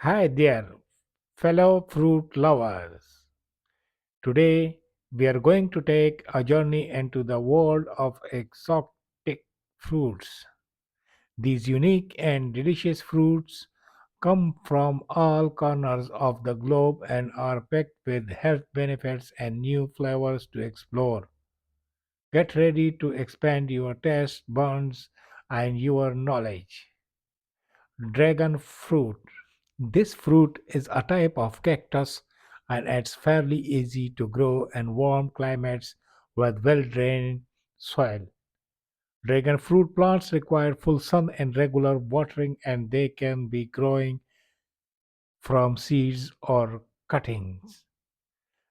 Hi there, fellow fruit lovers. Today we are going to take a journey into the world of exotic fruits. These unique and delicious fruits come from all corners of the globe and are packed with health benefits and new flavors to explore. Get ready to expand your taste buds and your knowledge. Dragon fruit. This fruit is a type of cactus and it's fairly easy to grow in warm climates with well drained soil. Dragon fruit plants require full sun and regular watering, and they can be growing from seeds or cuttings.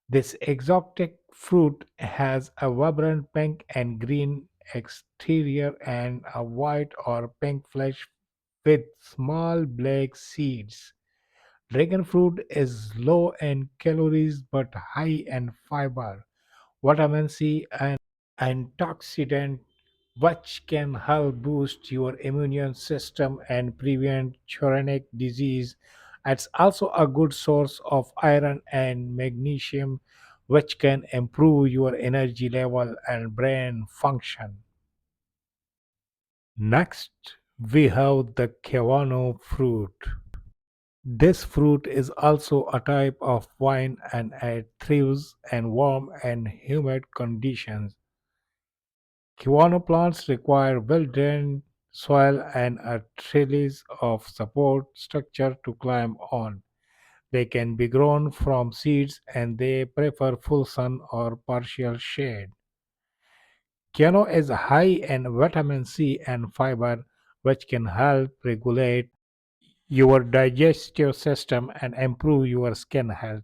This exotic fruit has a vibrant pink and green exterior and a white or pink flesh with small black seeds. Dragon fruit is low in calories but high in fiber, vitamin C, and antioxidant, which can help boost your immune system and prevent chronic disease. It's also a good source of iron and magnesium, which can improve your energy level and brain function. Next, we have the Kiwano fruit. This fruit is also a type of wine and it thrives in warm and humid conditions. Kiwano plants require well-drained soil and a trellis of support structure to climb on. They can be grown from seeds and they prefer full sun or partial shade. Kiwano is high in vitamin C and fiber, which can help regulate your digestive system and improve your skin health.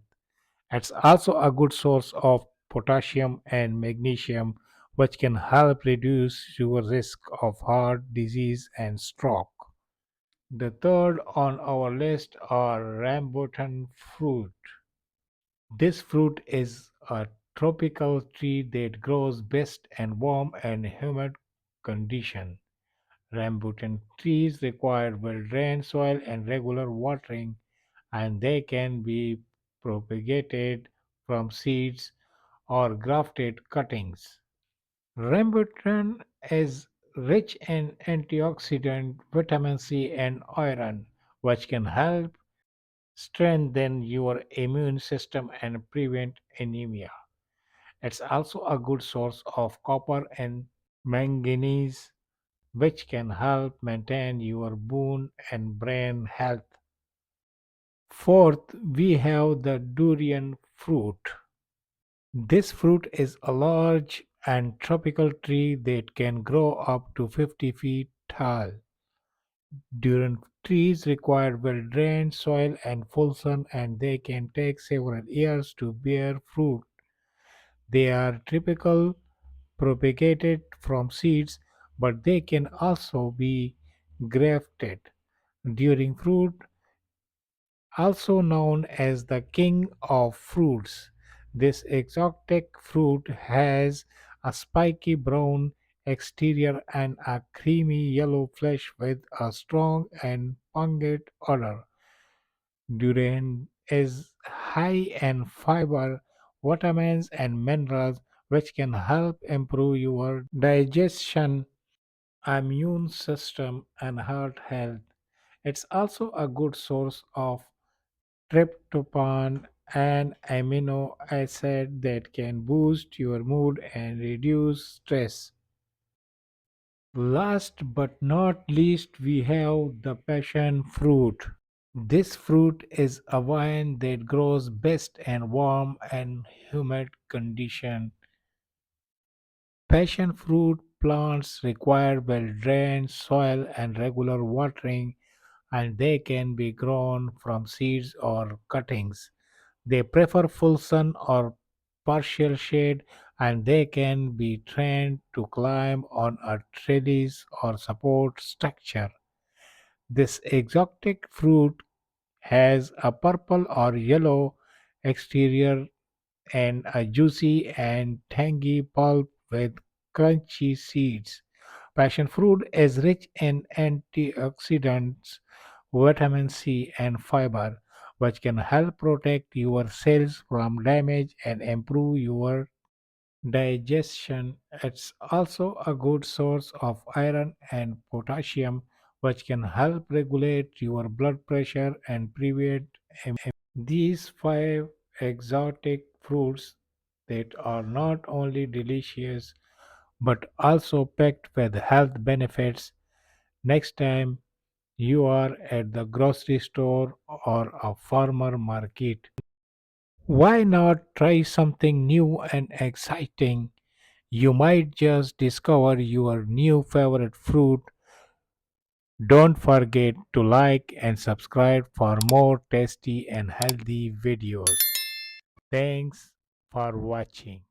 It's also a good source of potassium and magnesium, which can help reduce your risk of heart disease and stroke. The third on our list are rambutan fruit. This fruit is a tropical tree that grows best in warm and humid conditions. Rambutan trees require well-drained soil and regular watering, and they can be propagated from seeds or grafted cuttings. Rambutan is rich in antioxidant vitamin C and iron, which can help strengthen your immune system and prevent anemia. It's also a good source of copper and manganese, which can help maintain your bone and brain health. Fourth, we have the durian fruit. This fruit is a large and tropical tree that can grow up to 50 feet tall. Durian trees require well drained soil and full sun, and they can take several years to bear fruit. They are typical propagated from seeds, but they can also be grafted. During fruit, also known as the king of fruits, this exotic fruit has a spiky brown exterior and a creamy yellow flesh with a strong and pungent odor. Durian is high in fiber, vitamins, and minerals, which can help improve your digestion, immune system, and heart health. It's also a good source of tryptophan, an amino acid that can boost your mood and reduce stress. Last but not least, we have the passion fruit. This fruit is a vine that grows best in warm and humid conditions. Passion fruit plants require well drained soil and regular watering, and they can be grown from seeds or cuttings. They prefer full sun or partial shade, and they can be trained to climb on a trellis or support structure. This exotic fruit has a purple or yellow exterior and a juicy and tangy pulp with crunchy seeds. Passion fruit is rich in antioxidants, vitamin C, and fiber, which can help protect your cells from damage and improve your digestion. It's also a good source of iron and potassium, which can help regulate your blood pressure and prevent. These five exotic fruits that are not only delicious but also packed with health benefits. Next time you are at the grocery store or a farmer market, why not try something new and exciting? You might just discover your new favorite fruit. Don't forget to like and subscribe for more tasty and healthy videos. Thanks for watching.